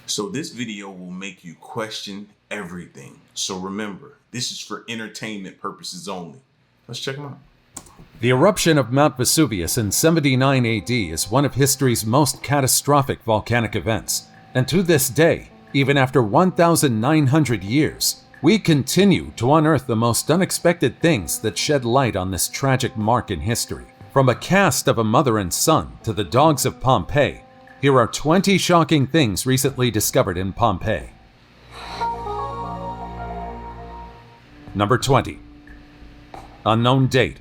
So this video will make you question everything. So remember, this is for entertainment purposes only. Let's check them out. The eruption of Mount Vesuvius in 79 AD is one of history's most catastrophic volcanic events. And to this day, even after 1,900 years, we continue to unearth the most unexpected things that shed light on this tragic mark in history. From a cast of a mother and son to the dogs of Pompeii, here are 20 shocking things recently discovered in Pompeii. Number 20. Unknown date.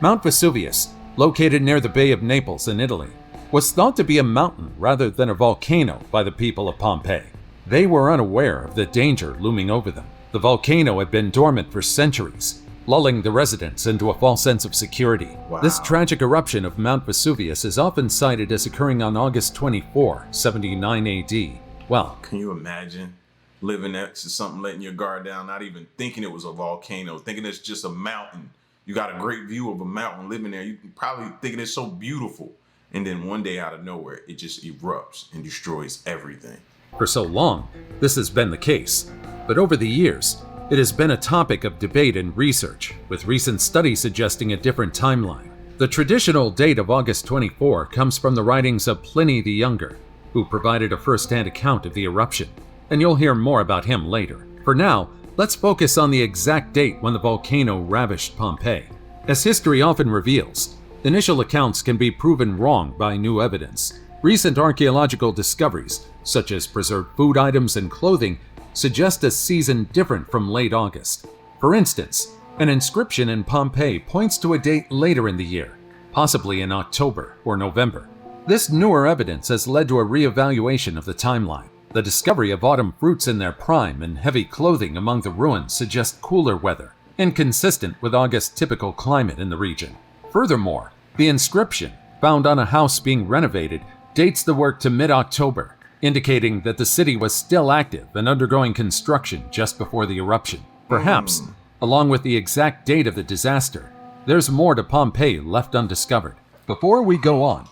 Mount Vesuvius, located near the Bay of Naples in Italy, was thought to be a mountain rather than a volcano by the people of Pompeii. They were unaware of the danger looming over them. The volcano had been dormant for centuries, lulling the residents into a false sense of security. Wow. This tragic eruption of Mount Vesuvius is often cited as occurring on August 24, 79 AD. Well, Can you imagine living next to something, letting your guard down, not even thinking it was a volcano, thinking it's just a mountain? You got a great view of a mountain living there. You probably thinking it's so beautiful. And then one day out of nowhere, it just erupts and destroys everything. for so long, this has been the case. But over the years, it has been a topic of debate and research, with recent studies suggesting a different timeline. The traditional date of August 24 comes from the writings of Pliny the Younger, who provided a first-hand account of the eruption, and you'll hear more about him later. For now, let's focus on the exact date when the volcano ravished Pompeii. As history often reveals, initial accounts can be proven wrong by new evidence. Recent archaeological discoveries, such as preserved food items and clothing, suggest a season different from late August. For instance, an inscription in Pompeii points to a date later in the year, possibly in October or November. This newer evidence has led to a re-evaluation of the timeline. The discovery of autumn fruits in their prime and heavy clothing among the ruins suggest cooler weather, inconsistent with August's typical climate in the region. Furthermore, the inscription, found on a house being renovated, dates the work to mid-October, indicating that the city was still active and undergoing construction just before the eruption. Perhaps, along with the exact date of the disaster, there's more to Pompeii left undiscovered. Before we go on,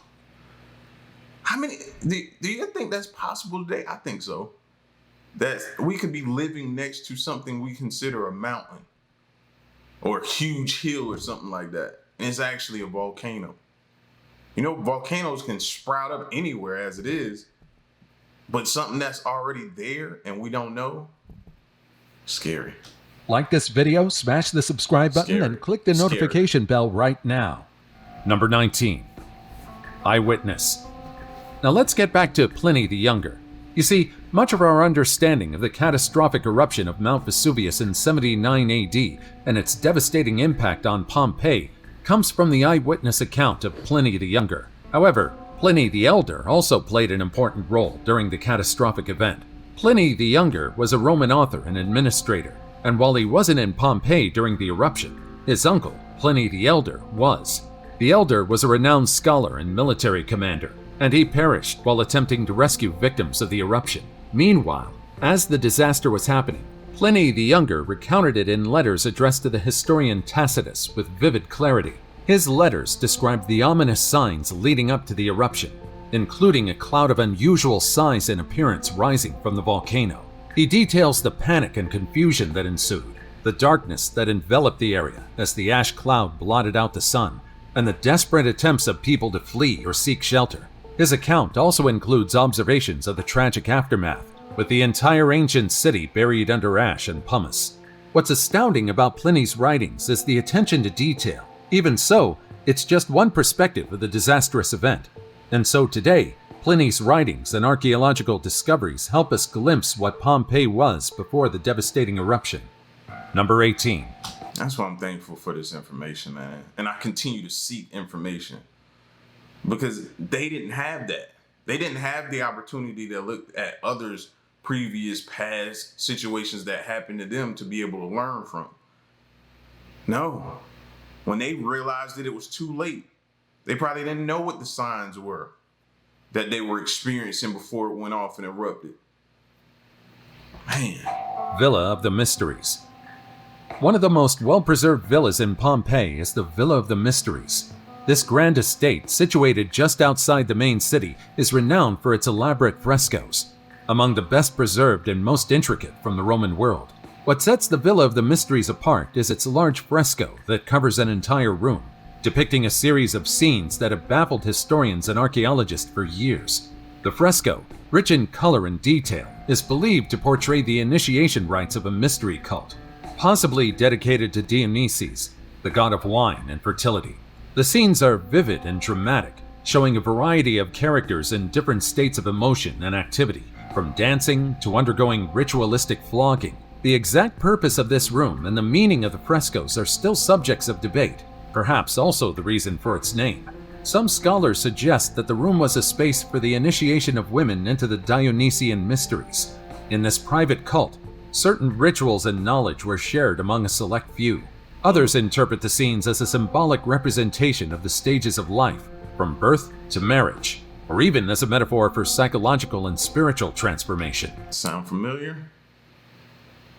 How many, do you think that's possible today? I think so. That we could be living next to something we consider a mountain or a huge hill or something like that, and it's actually a volcano. You know, volcanoes can sprout up anywhere as it is, but something that's already there and we don't know, scary. like this video, smash the subscribe button, Scary. and click the Scary. notification bell right now. Number 19. Eyewitness. Now let's get back to Pliny the Younger. You see, much of our understanding of the catastrophic eruption of Mount Vesuvius in 79 AD and its devastating impact on Pompeii comes from the eyewitness account of Pliny the Younger. However, Pliny the Elder also played an important role during the catastrophic event. Pliny the Younger was a Roman author and administrator, and while he wasn't in Pompeii during the eruption, his uncle, Pliny the Elder, was. The Elder was a renowned scholar and military commander, and he perished while attempting to rescue victims of the eruption. Meanwhile, as the disaster was happening, Pliny the Younger recounted it in letters addressed to the historian Tacitus with vivid clarity. His letters described the ominous signs leading up to the eruption, including a cloud of unusual size and appearance rising from the volcano. He details the panic and confusion that ensued, the darkness that enveloped the area as the ash cloud blotted out the sun, and the desperate attempts of people to flee or seek shelter. His account also includes observations of the tragic aftermath, with the entire ancient city buried under ash and pumice. What's astounding about Pliny's writings is the attention to detail. Even so, it's just one perspective of the disastrous event. And so today, Pliny's writings and archaeological discoveries help us glimpse what Pompeii was before the devastating eruption. Number 18. That's why I'm thankful for this information, man. And I continue to seek information because they didn't have that. They didn't have the opportunity to look at others' previous past situations that happened to them to be able to learn from. No. When they realized that it was too late, they probably didn't know what the signs were that they were experiencing before it went off and erupted. Man. Villa of the Mysteries. One of the most well-preserved villas in Pompeii is the Villa of the Mysteries. This grand estate, situated just outside the main city, is renowned for its elaborate frescoes. among the best preserved and most intricate from the Roman world. What sets the Villa of the Mysteries apart is its large fresco that covers an entire room, depicting a series of scenes that have baffled historians and archaeologists for years. The fresco, rich in color and detail, is believed to portray the initiation rites of a mystery cult, possibly dedicated to Dionysus, the god of wine and fertility. The scenes are vivid and dramatic, showing a variety of characters in different states of emotion and activity, from dancing to undergoing ritualistic flogging. The exact purpose of this room and the meaning of the frescoes are still subjects of debate, perhaps also the reason for its name. Some scholars suggest that the room was a space for the initiation of women into the Dionysian mysteries. In this private cult, certain rituals and knowledge were shared among a select few. Others interpret the scenes as a symbolic representation of the stages of life, from birth to marriage, or even as a metaphor for psychological and spiritual transformation. Sound familiar?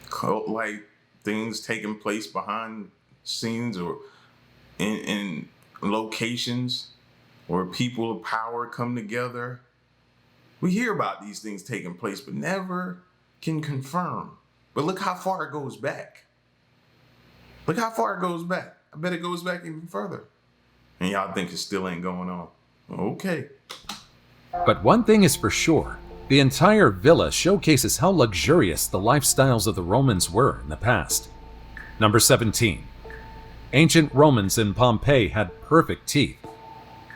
Cult-like things taking place behind scenes or in locations where people of power come together. We hear about these things taking place, but never can confirm. But look how far it goes back. Look how far it goes back. I bet it goes back even further. And y'all think it still ain't going on. Okay. But one thing is for sure, the entire villa showcases how luxurious the lifestyles of the Romans were in the past. Number 17. Ancient Romans in Pompeii had perfect teeth.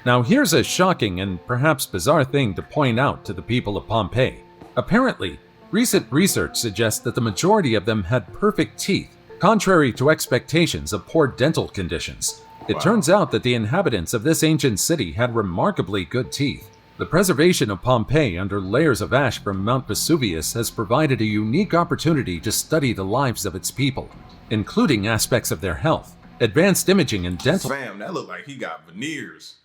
Now here's a shocking and perhaps bizarre thing to point out to the people of Pompeii. Apparently, recent research suggests that the majority of them had perfect teeth, contrary to expectations of poor dental conditions. It turns out that the inhabitants of this ancient city had remarkably good teeth. The preservation of Pompeii under layers of ash from Mount Vesuvius has provided a unique opportunity to study the lives of its people, including aspects of their health, advanced imaging and dental. Fam, that looked like he got veneers.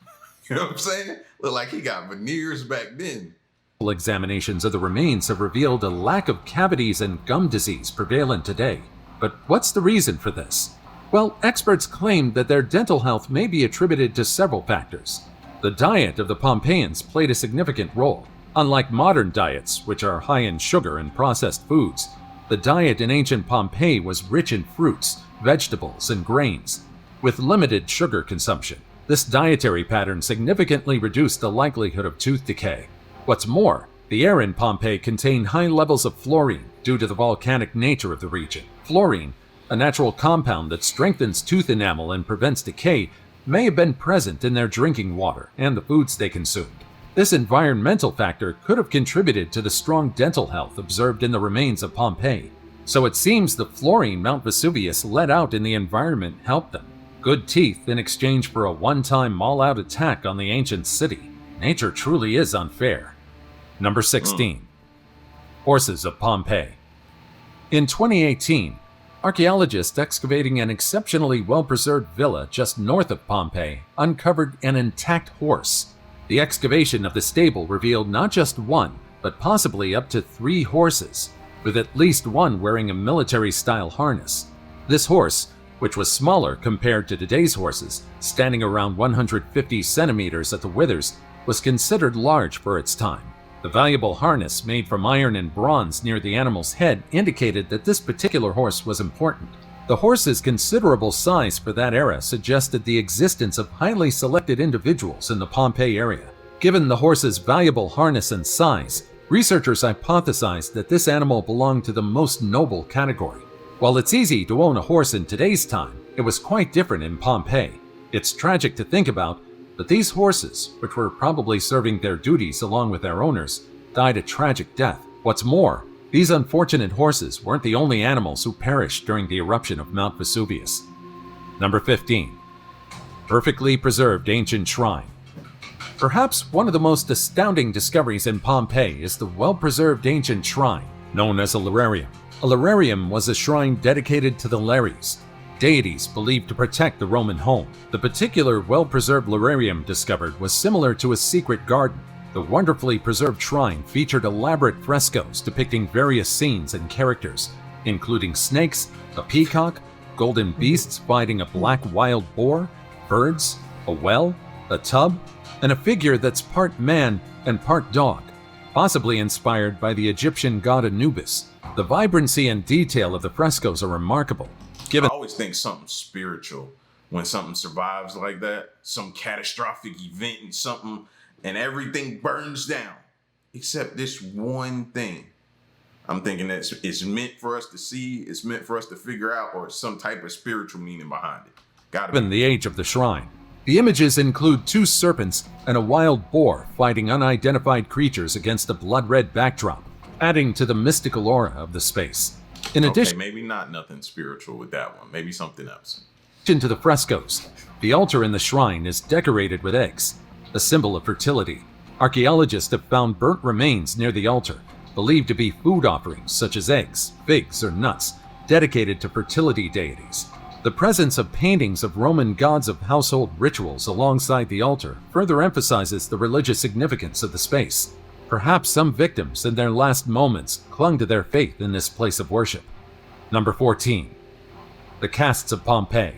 You know what I'm saying? Looked like he got veneers back then. Examinations of the remains have revealed a lack of cavities and gum disease prevalent today. But what's the reason for this? Well, experts claim that their dental health may be attributed to several factors. The diet of the Pompeians played a significant role. Unlike modern diets, which are high in sugar and processed foods, the diet in ancient Pompeii was rich in fruits, vegetables, and grains, with limited sugar consumption. This dietary pattern significantly reduced the likelihood of tooth decay. What's more, the air in Pompeii contained high levels of fluorine due to the volcanic nature of the region. Fluorine, a natural compound that strengthens tooth enamel and prevents decay, may have been present in their drinking water and the foods they consumed. This environmental factor could have contributed to the strong dental health observed in the remains of Pompeii. So it seems the fluorine Mount Vesuvius let out in the environment helped them. Good teeth in exchange for a one-time all-out attack on the ancient city. Nature truly is unfair. Number 16. Horses of Pompeii. In 2018, archaeologists excavating an exceptionally well-preserved villa just north of Pompeii uncovered an intact horse. The excavation of the stable revealed not just one, but possibly up to 3 horses, with at least one wearing a military-style harness. This horse, which was smaller compared to today's horses, standing around 150 centimeters at the withers, was considered large for its time. The valuable harness made from iron and bronze near the animal's head indicated that this particular horse was important. The horse's considerable size for that era suggested the existence of highly selected individuals in the Pompeii area. Given the horse's valuable harness and size, researchers hypothesized that this animal belonged to the most noble category. While it's easy to own a horse in today's time, it was quite different in Pompeii. It's tragic to think about, but these horses, which were probably serving their duties along with their owners, died a tragic death. What's more, these unfortunate horses weren't the only animals who perished during the eruption of Mount Vesuvius. Number 15. Perfectly preserved ancient shrine. Perhaps one of the most astounding discoveries in Pompeii is the well-preserved ancient shrine, known as a lararium. A lararium was a shrine dedicated to the Lares, deities believed to protect the Roman home. The particular well-preserved lararium discovered was similar to a secret garden. The wonderfully preserved shrine featured elaborate frescoes depicting various scenes and characters, including snakes, a peacock, golden beasts fighting a black wild boar, birds, a well, a tub, and a figure that's part man and part dog. possibly inspired by the Egyptian god Anubis. The vibrancy and detail of the frescoes are remarkable. I always think something spiritual when something survives like that, some catastrophic event and something, and everything burns down, except this one thing. I'm thinking that it's meant for us to see, it's meant for us to figure out, or some type of spiritual meaning behind it. Given the age of the shrine, the images include 2 serpents and a wild boar fighting unidentified creatures against a blood-red backdrop, adding to the mystical aura of the space. In addition, maybe not nothing spiritual with that one, maybe something else. To the frescoes, the altar in the shrine is decorated with eggs, a symbol of fertility. Archaeologists have found burnt remains near the altar, believed to be food offerings such as eggs, figs, or nuts, dedicated to fertility deities. The presence of paintings of Roman gods of household rituals alongside the altar further emphasizes the religious significance of the space. Perhaps some victims in their last moments clung to their faith in this place of worship. Number 14. The Casts of Pompei.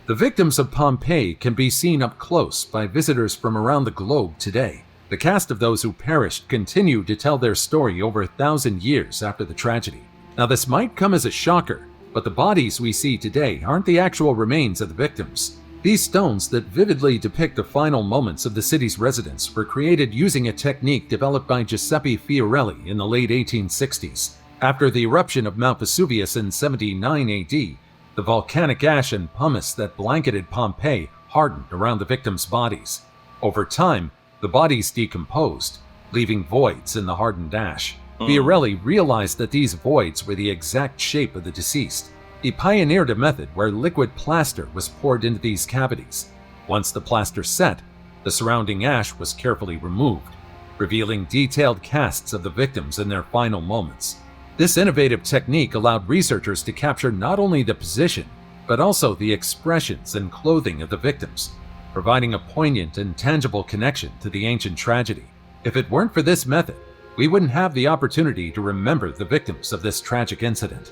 The victims of Pompeii can be seen up close by visitors from around the globe today. The cast of those who perished continue to tell their story over 1,000 years after the tragedy. Now, this might come as a shocker, but the bodies we see today aren't the actual remains of the victims. These stones that vividly depict the final moments of the city's residents were created using a technique developed by Giuseppe Fiorelli in the late 1860s. After the eruption of Mount Vesuvius in 79 AD, the volcanic ash and pumice that blanketed Pompeii hardened around the victims' bodies. Over time, the bodies decomposed, leaving voids in the hardened ash. Fiorelli realized that these voids were the exact shape of the deceased. He pioneered a method where liquid plaster was poured into these cavities. Once the plaster set, the surrounding ash was carefully removed, revealing detailed casts of the victims in their final moments. This innovative technique allowed researchers to capture not only the position, but also the expressions and clothing of the victims, providing a poignant and tangible connection to the ancient tragedy. If it weren't for this method, we wouldn't have the opportunity to remember the victims of this tragic incident.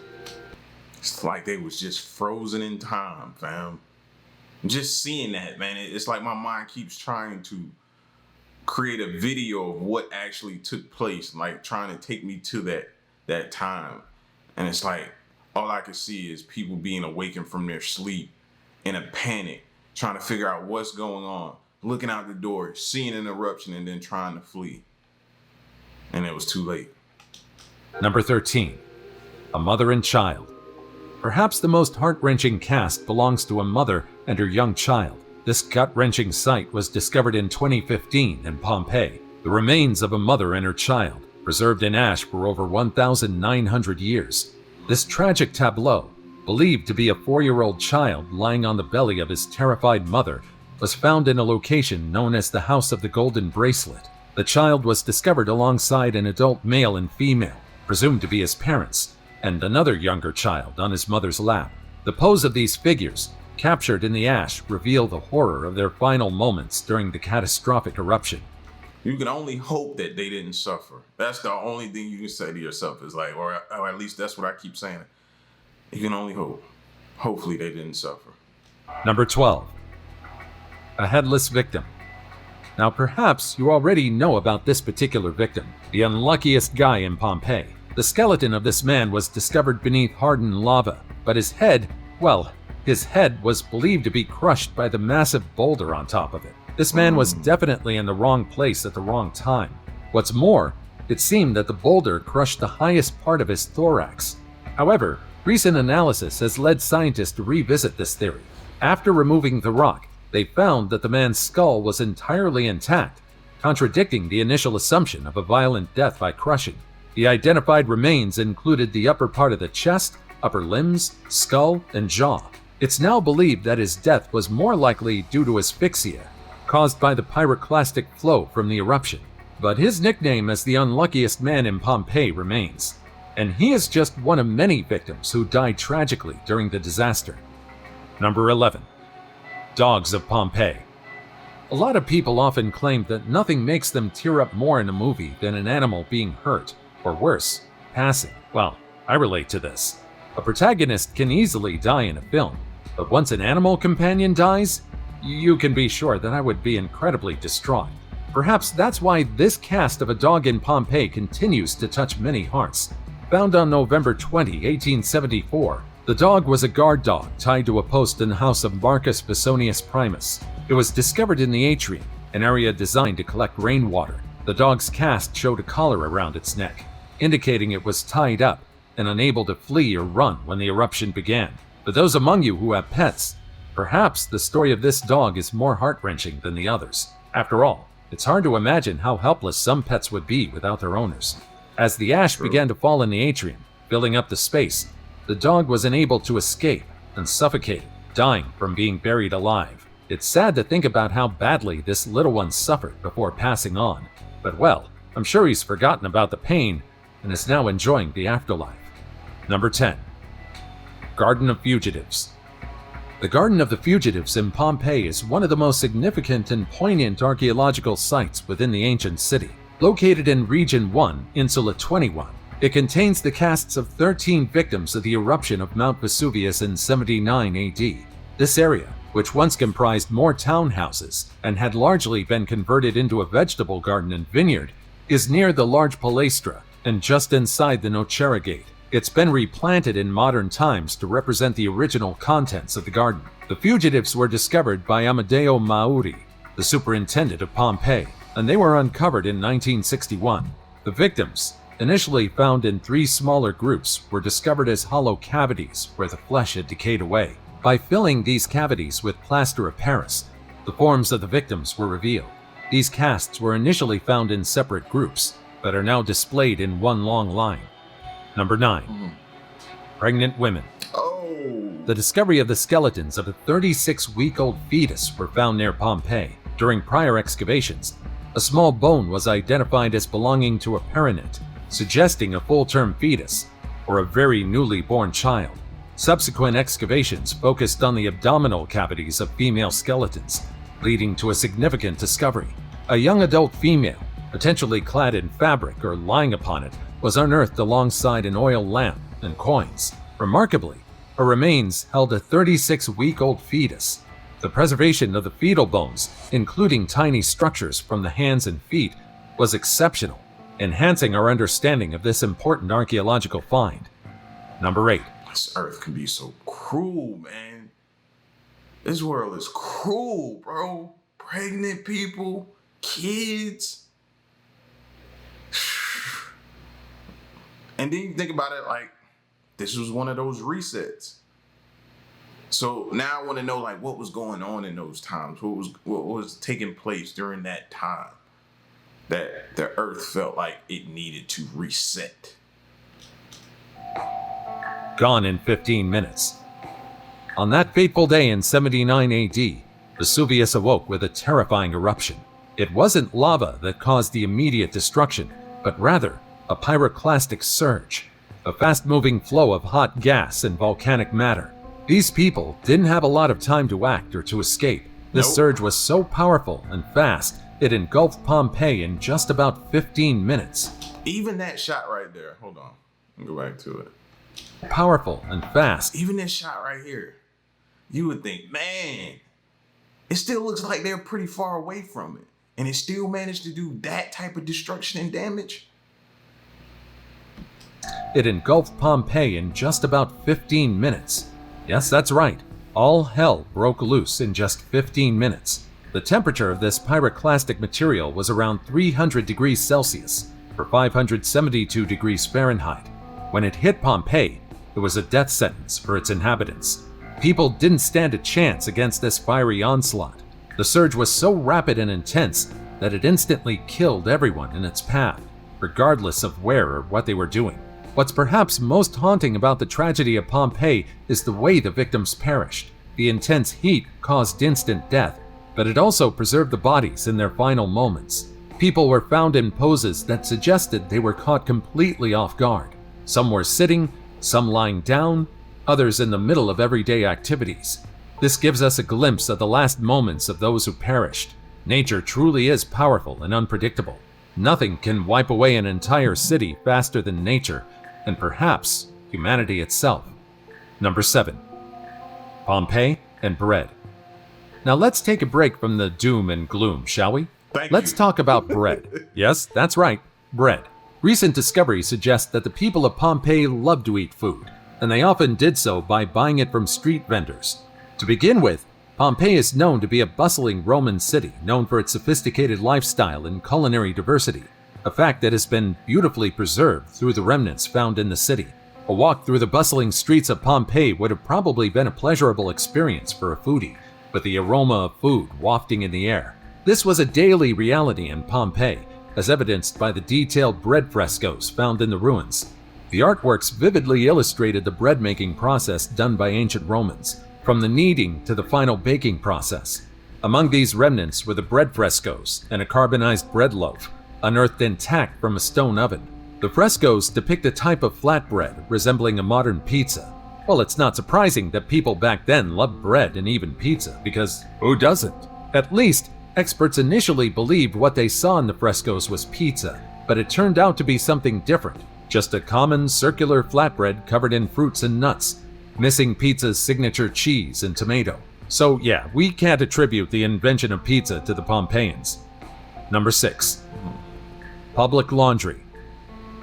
It's like they was just frozen in time, fam. Just seeing that, man, it's like my mind keeps trying to create a video of what actually took place, like trying to take me to that time. And it's like, all I can see is people being awakened from their sleep in a panic, trying to figure out what's going on, looking out the door, seeing an eruption, and then trying to flee. And it was too late. Number 13. A Mother and Child. Perhaps the most heart-wrenching cast belongs to a mother and her young child. This gut-wrenching sight was discovered in 2015 in Pompeii. The remains of a mother and her child, preserved in ash for over 1,900 years. This tragic tableau, believed to be a 4-year-old child lying on the belly of his terrified mother, was found in a location known as the House of the Golden Bracelet. The child was discovered alongside an adult male and female, presumed to be his parents, and another younger child on his mother's lap. The pose of these figures, captured in the ash, reveal the horror of their final moments during the catastrophic eruption. You can only hope that they didn't suffer. That's the only thing you can say to yourself is like, or at least that's what I keep saying. You can only hope. Hopefully they didn't suffer. Number 12. A Headless Victim. Now perhaps you already know about this particular victim, the unluckiest guy in Pompeii. The skeleton of this man was discovered beneath hardened lava, but his head was believed to be crushed by the massive boulder on top of it. This man was definitely in the wrong place at the wrong time. What's more, it seemed that the boulder crushed the highest part of his thorax. However, recent analysis has led scientists to revisit this theory. After removing the rock, they found that the man's skull was entirely intact, contradicting the initial assumption of a violent death by crushing. The identified remains included the upper part of the chest, upper limbs, skull, and jaw. It's now believed that his death was more likely due to asphyxia, caused by the pyroclastic flow from the eruption. But his nickname as the unluckiest man in Pompeii remains, and he is just one of many victims who died tragically during the disaster. Number 11. Dogs of Pompei. A lot of people often claim that nothing makes them tear up more in a movie than an animal being hurt, or worse, passing. Well, I relate to this. A protagonist can easily die in a film, but once an animal companion dies, you can be sure that I would be incredibly distraught. Perhaps that's why this cast of a dog in Pompeii continues to touch many hearts. Found on November 20, 1874, the dog was a guard dog tied to a post in the house of Marcus Viconius Primus. It was discovered in the atrium, an area designed to collect rainwater. The dog's cast showed a collar around its neck, indicating it was tied up and unable to flee or run when the eruption began. For those among you who have pets, perhaps the story of this dog is more heart-wrenching than the others. After all, it's hard to imagine how helpless some pets would be without their owners. As the ash began to fall in the atrium, filling up the space, the dog was unable to escape and suffocated, dying from being buried alive. It's sad to think about how badly this little one suffered before passing on. But well, I'm sure he's forgotten about the pain and is now enjoying the afterlife. Number 10. Garden of Fugitives. The Garden of the Fugitives in Pompeii is one of the most significant and poignant archaeological sites within the ancient city. Located in Region 1, Insula 21, it contains the casts of 13 victims of the eruption of Mount Vesuvius in 79 AD. This area, which once comprised more townhouses and had largely been converted into a vegetable garden and vineyard, is near the large palaestra and just inside the Nocera Gate. It's been replanted in modern times to represent the original contents of the garden. The fugitives were discovered by Amedeo Mauri, the superintendent of Pompeii, and they were uncovered in 1961. The victims, initially found in 3 smaller groups, were discovered as hollow cavities where the flesh had decayed away. By filling these cavities with plaster of Paris, the forms of the victims were revealed. These casts were initially found in separate groups, but are now displayed in one long line. Number 9. Pregnant women. The discovery of the skeletons of a 36-week-old fetus were found near Pompeii. During prior excavations, a small bone was identified as belonging to a perinet, suggesting a full-term fetus or a very newly born child. Subsequent excavations focused on the abdominal cavities of female skeletons, leading to a significant discovery. A young adult female, potentially clad in fabric or lying upon it, was unearthed alongside an oil lamp and coins. Remarkably, her remains held a 36-week-old fetus. The preservation of the fetal bones, including tiny structures from the hands and feet, was exceptional, enhancing our understanding of this important archaeological find. Number 8. This earth can be so cruel, man. This world is cruel, bro. Pregnant people, kids. And then you think about it like, this was one of those resets. So now I want to know, like, what was going on in those times? What was taking place during that time that the earth felt like it needed to reset? Gone in 15 minutes. On that fateful day in 79 AD, Vesuvius awoke with a terrifying eruption. It wasn't lava that caused the immediate destruction, but rather a pyroclastic surge, a fast-moving flow of hot gas and volcanic matter. These people didn't have a lot of time to act or to escape. This surge was so powerful and fast, it engulfed Pompeii in just about 15 minutes. Even that shot right there, hold on, let me go back to it. Powerful and fast. Even this shot right here, you would think, man, it still looks like they're pretty far away from it, and it still managed to do that type of destruction and damage. It engulfed Pompeii in just about 15 minutes. Yes, that's right. All hell broke loose in just 15 minutes. The temperature of this pyroclastic material was around 300 degrees Celsius, or 572 degrees Fahrenheit. When it hit Pompeii, it was a death sentence for its inhabitants. People didn't stand a chance against this fiery onslaught. The surge was so rapid and intense that it instantly killed everyone in its path, regardless of where or what they were doing. What's perhaps most haunting about the tragedy of Pompeii is the way the victims perished. The intense heat caused instant death, but it also preserved the bodies in their final moments. People were found in poses that suggested they were caught completely off guard. Some were sitting, some lying down, others in the middle of everyday activities. This gives us a glimpse of the last moments of those who perished. Nature truly is powerful and unpredictable. Nothing can wipe away an entire city faster than nature, and perhaps humanity itself. Number 7. Pompei and Bread. Now let's take a break from the doom and gloom, shall we? Let's talk about bread. Yes, that's right, bread. Recent discoveries suggest that the people of Pompeii love to eat food, and they often did so by buying it from street vendors. To begin with, Pompeii is known to be a bustling Roman city known for its sophisticated lifestyle and culinary diversity, a fact that has been beautifully preserved through the remnants found in the city. A walk through the bustling streets of Pompeii would have probably been a pleasurable experience for a foodie, with the aroma of food wafting in the air. This was a daily reality in Pompeii, as evidenced by the detailed bread frescoes found in the ruins. The artworks vividly illustrated the bread-making process done by ancient Romans, from the kneading to the final baking process. Among these remnants were the bread frescoes and a carbonized bread loaf, unearthed intact from a stone oven. The frescoes depict a type of flatbread resembling a modern pizza. Well, it's not surprising that people back then loved bread and even pizza, because who doesn't? At least, experts initially believed what they saw in the frescoes was pizza, but it turned out to be something different, just a common circular flatbread covered in fruits and nuts, missing pizza's signature cheese and tomato. So yeah, we can't attribute the invention of pizza to the Pompeians. Number 6. Public laundry.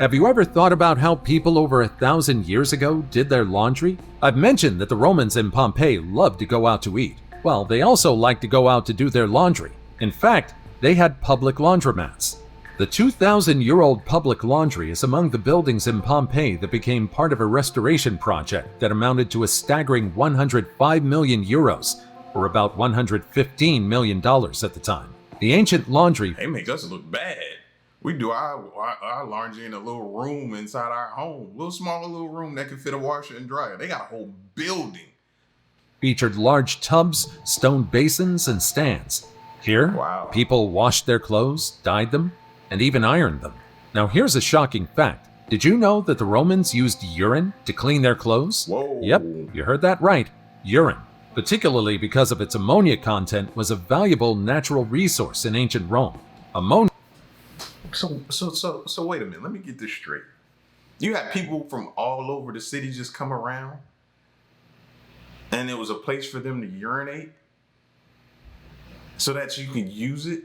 Have you ever thought about how people over 1,000 years ago did their laundry? I've mentioned that the Romans in Pompeii loved to go out to eat. Well, they also liked to go out to do their laundry. In fact, they had public laundromats. The 2,000-year-old public laundry is among the buildings in Pompeii that became part of a restoration project that amounted to a staggering 105 million euros, or about $115 million at the time. The ancient laundry... They make us look bad. We do our laundry in a little room inside our home. A little small little room that can fit a washer and dryer. They got a whole building. Featured large tubs, stone basins, and stands. Here, people washed their clothes, dyed them, and even ironed them. Now here's a shocking fact. Did you know that the Romans used urine to clean their clothes? Whoa. Yep, you heard that right. Urine, particularly because of its ammonia content, was a valuable natural resource in ancient Rome. Ammonia... So wait a minute. Let me get this straight. You had people from all over the city just come around, and it was a place for them to urinate so that you could use it?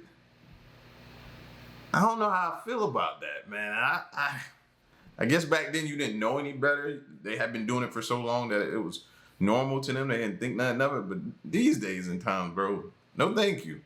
I don't know how I feel about that, man. I guess back then you didn't know any better. They had been doing it for so long that it was normal to them. They didn't think nothing of it. But these days and times, bro, no thank you.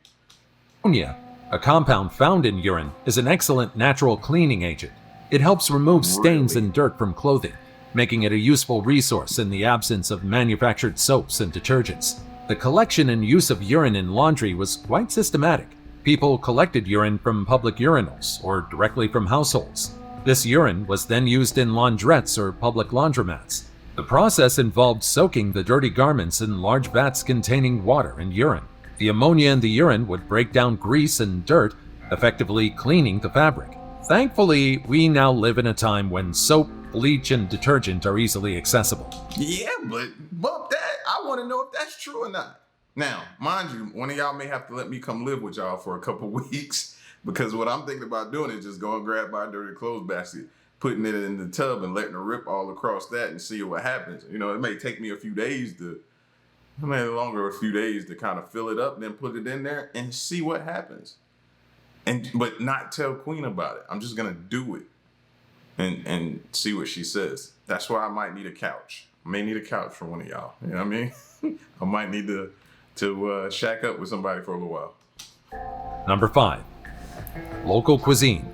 Ammonia, a compound found in urine, is an excellent natural cleaning agent. It helps remove stains and dirt from clothing, making it a useful resource in the absence of manufactured soaps and detergents. The collection and use of urine in laundry was quite systematic. People collected urine from public urinals or directly from households. This urine was then used in laundrettes or public laundromats. The process involved soaking the dirty garments in large vats containing water and urine. The ammonia in the urine would break down grease and dirt, effectively cleaning the fabric. Thankfully, we now live in a time when soap, bleach, and detergent are easily accessible. Yeah, but bump that. I want to know if that's true or not. Now, mind you, one of y'all may have to let me come live with y'all for a couple weeks, because what I'm thinking about doing is just going to grab my dirty clothes basket, putting it in the tub and letting it rip all across that and see what happens. You know, it may take me a few days to kind of fill it up, then put it in there and see what happens. But not tell Queen about it. I'm just gonna do it and see what she says. That's why I might need a couch. I may need a couch for one of y'all. You know what I mean? I might need to shack up with somebody for a little while. Number 5. Local cuisine.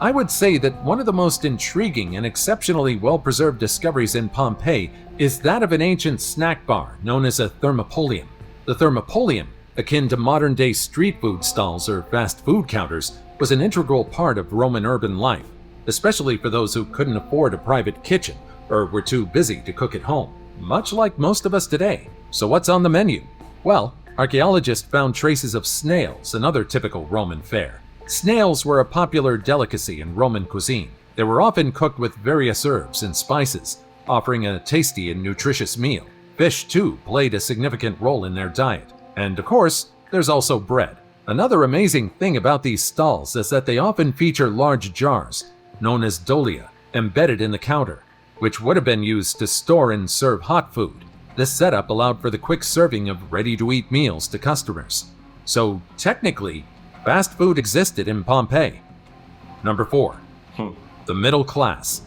I would say that one of the most intriguing and exceptionally well-preserved discoveries in Pompeii is that of an ancient snack bar known as a thermopolium. The thermopolium, akin to modern-day street food stalls or fast food counters, was an integral part of Roman urban life, especially for those who couldn't afford a private kitchen or were too busy to cook at home, much like most of us today. So what's on the menu? Well, archaeologists found traces of snails and other typical Roman fare. Snails were a popular delicacy in Roman cuisine. They were often cooked with various herbs and spices, offering a tasty and nutritious meal. Fish, too, played a significant role in their diet. And of course, there's also bread. Another amazing thing about these stalls is that they often feature large jars, known as dolia, embedded in the counter, which would have been used to store and serve hot food. This setup allowed for the quick serving of ready-to-eat meals to customers. So technically, fast food existed in Pompeii. Number 4. The middle class.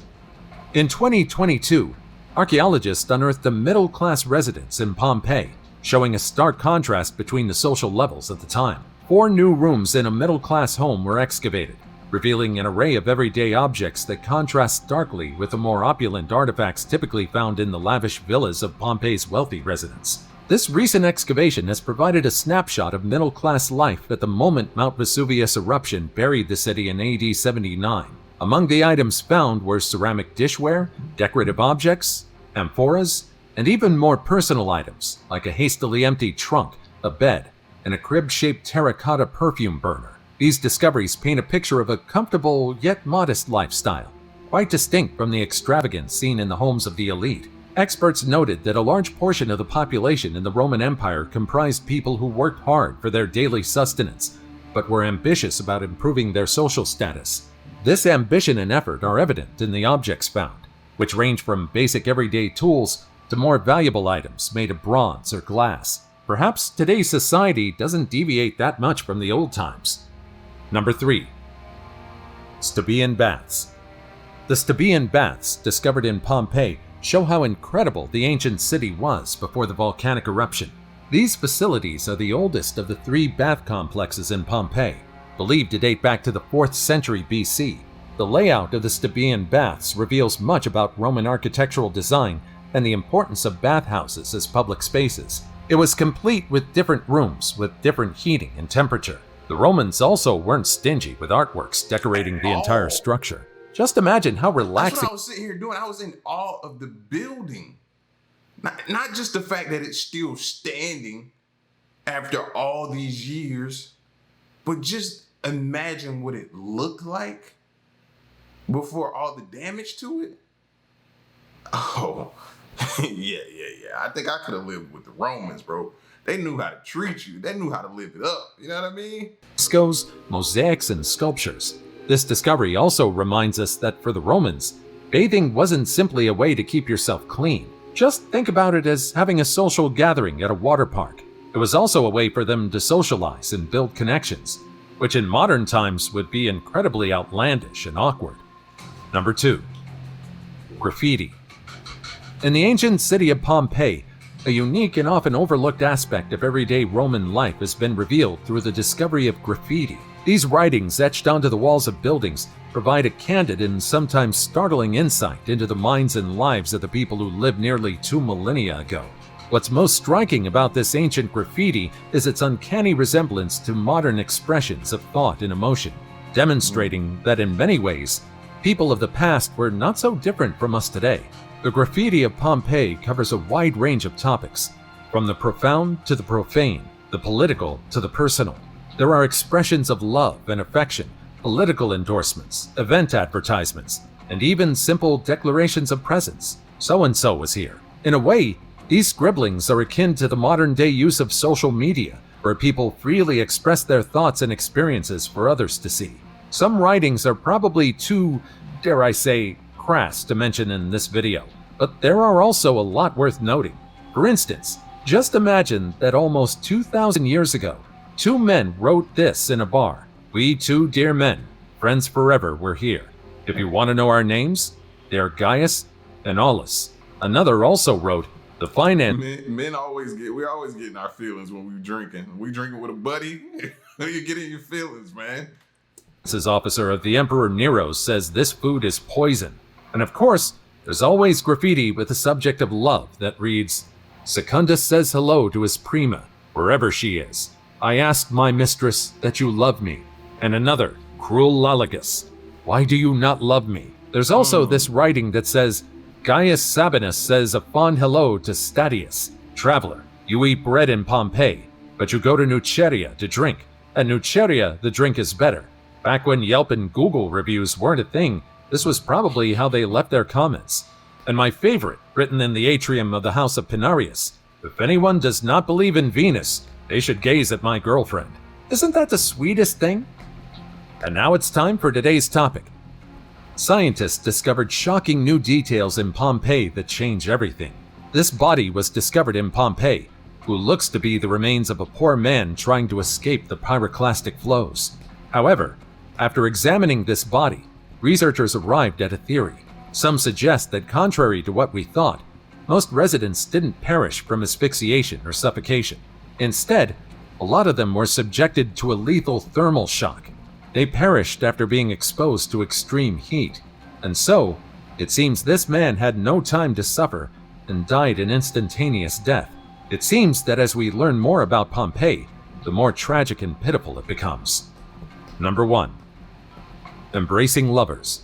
In 2022, archaeologists unearthed a middle-class residence in Pompeii, showing a stark contrast between the social levels at the time. 4 new rooms in a middle-class home were excavated, revealing an array of everyday objects that contrast starkly with the more opulent artifacts typically found in the lavish villas of Pompeii's wealthy residents. This recent excavation has provided a snapshot of middle-class life at the moment Mount Vesuvius eruption buried the city in AD 79. Among the items found were ceramic dishware, decorative objects, amphoras, and even more personal items like a hastily emptied trunk, a bed, and a crib-shaped terracotta perfume burner. These discoveries paint a picture of a comfortable yet modest lifestyle, quite distinct from the extravagance seen in the homes of the elite. Experts noted that a large portion of the population in the Roman Empire comprised people who worked hard for their daily sustenance, but were ambitious about improving their social status. This ambition and effort are evident in the objects found, which range from basic everyday tools to more valuable items made of bronze or glass. Perhaps today's society doesn't deviate that much from the old times. Number 3. Staubian Baths. The Staubian Baths, discovered in Pompeii, show how incredible the ancient city was before the volcanic eruption. These facilities are the oldest of the 3 bath complexes in Pompeii, believed to date back to the 4th century BC. The layout of the Staubian Baths reveals much about Roman architectural design and the importance of bathhouses as public spaces. It was complete with different rooms with different heating and temperature. The Romans also weren't stingy with artworks decorating the entire structure. Just imagine how relaxing. That's what I was sitting here doing. I was in awe of the building. Not just the fact that it's still standing after all these years, but just imagine what it looked like before all the damage to it. Oh, yeah. I think I could have lived with the Romans, bro. They knew how to treat you. They knew how to live it up. You know what I mean? Frescoes, mosaics, and sculptures. This discovery also reminds us that for the Romans, bathing wasn't simply a way to keep yourself clean. Just think about it as having a social gathering at a water park. It was also a way for them to socialize and build connections, which in modern times would be incredibly outlandish and awkward. Number 2. Graffiti. In the ancient city of Pompeii, a unique and often overlooked aspect of everyday Roman life has been revealed through the discovery of graffiti. These writings etched onto the walls of buildings provide a candid and sometimes startling insight into the minds and lives of the people who lived nearly 2 millennia ago. What's most striking about this ancient graffiti is its uncanny resemblance to modern expressions of thought and emotion, demonstrating that in many ways, people of the past were not so different from us today. The graffiti of Pompeii covers a wide range of topics, from the profound to the profane, the political to the personal. There are expressions of love and affection, political endorsements, event advertisements, and even simple declarations of presence. So-and-so was here. In a way, these scribblings are akin to the modern-day use of social media, where people freely express their thoughts and experiences for others to see. Some writings are probably too, dare I say, crass to mention in this video, but there are also a lot worth noting. For instance, just imagine that almost 2,000 years ago, 2 men wrote this in a bar. "We 2 dear men, friends forever, we're here. If you want to know our names, they are Gaius and Aulus." Another also wrote, "The finance..." Men we're always getting our feelings when we're drinking. We drinking with a buddy, you get in your feelings, man. This officer of the Emperor Nero says this food is poison. And of course, there's always graffiti with the subject of love that reads, "Secundus says hello to his prima, wherever she is. I asked my mistress that you love me." And another, "Cruel Lalagus, why do you not love me?" There's also this writing that says, "Gaius Sabinus says a fond hello to Statius. Traveler, you eat bread in Pompeii, but you go to Nuceria to drink. At Nuceria, the drink is better." Back when Yelp and Google reviews weren't a thing, this was probably how they left their comments. And my favorite, written in the atrium of the House of Pinarius, "If anyone does not believe in Venus, they should gaze at my girlfriend." Isn't that the sweetest thing? And now it's time for today's topic. Scientists discovered shocking new details in Pompeii that change everything. This body was discovered in Pompeii, who looks to be the remains of a poor man trying to escape the pyroclastic flows. However, after examining this body, researchers arrived at a theory. Some suggest that contrary to what we thought, most residents didn't perish from asphyxiation or suffocation. Instead, a lot of them were subjected to a lethal thermal shock. They perished after being exposed to extreme heat. And so, it seems this man had no time to suffer and died an instantaneous death. It seems that as we learn more about Pompeii, the more tragic and pitiful it becomes. Number 1. Embracing lovers.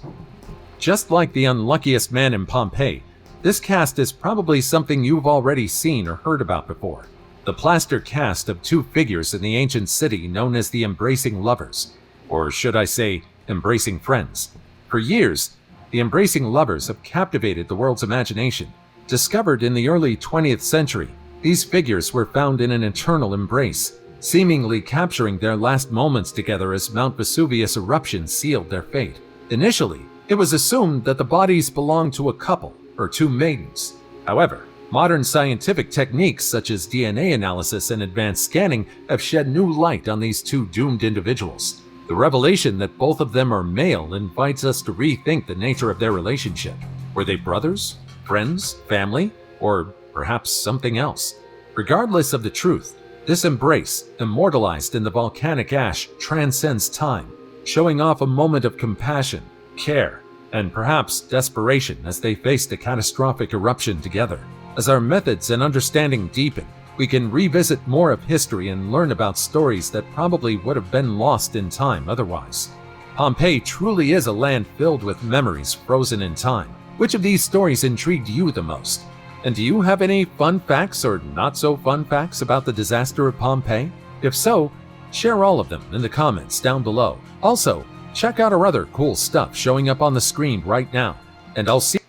Just like the unluckiest man in Pompeii, this cast is probably something you've already seen or heard about before. The plaster cast of two figures in the ancient city known as the Embracing Lovers, or should I say, Embracing Friends. For years, the Embracing Lovers have captivated the world's imagination. Discovered in the early 20th century, these figures were found in an eternal embrace, seemingly capturing their last moments together as Mount Vesuvius eruption sealed their fate. Initially, it was assumed that the bodies belonged to a couple or two maidens. However, modern scientific techniques such as DNA analysis and advanced scanning have shed new light on these two doomed individuals. The revelation that both of them are male invites us to rethink the nature of their relationship. Were they brothers, friends, family, or perhaps something else? Regardless of the truth, this embrace, immortalized in the volcanic ash, transcends time, showing off a moment of compassion, care, and perhaps desperation as they face the catastrophic eruption together. As our methods and understanding deepen, we can revisit more of history and learn about stories that probably would have been lost in time otherwise. Pompeii truly is a land filled with memories frozen in time. Which of these stories intrigued you the most? And do you have any fun facts or not so fun facts about the disaster of Pompeii? If so, share all of them in the comments down below. Also, check out our other cool stuff showing up on the screen right now. And I'll see.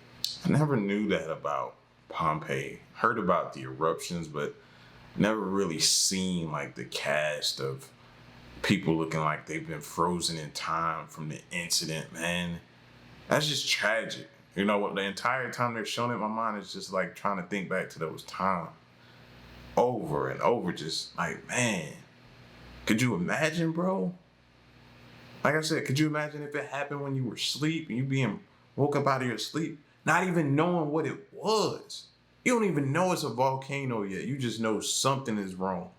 I never knew that about Pompeii. Heard about the eruptions, but never really seen like the cast of people looking like they've been frozen in time from the incident, man. That's just tragic. You know what? The entire time they're showing it, my mind is just like trying to think back to those times over and over. Just like, man, could you imagine, bro? Like I said, could you imagine if it happened when you were asleep and you being woke up out of your sleep, not even knowing what it was? You don't even know it's a volcano yet. You just know something is wrong.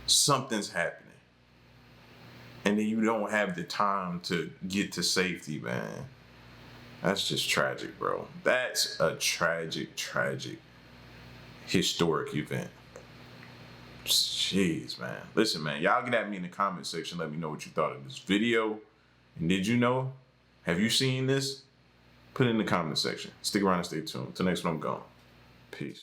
Something's happening. And then you don't have the time to get to safety, man. That's just tragic, bro. That's a tragic, tragic, historic event. Jeez, man. Listen, man, y'all get at me in the comment section. Let me know what you thought of this video. And did you know? Have you seen this? Put it in the comment section. Stick around and stay tuned. Till next one, I'm gone. Peace.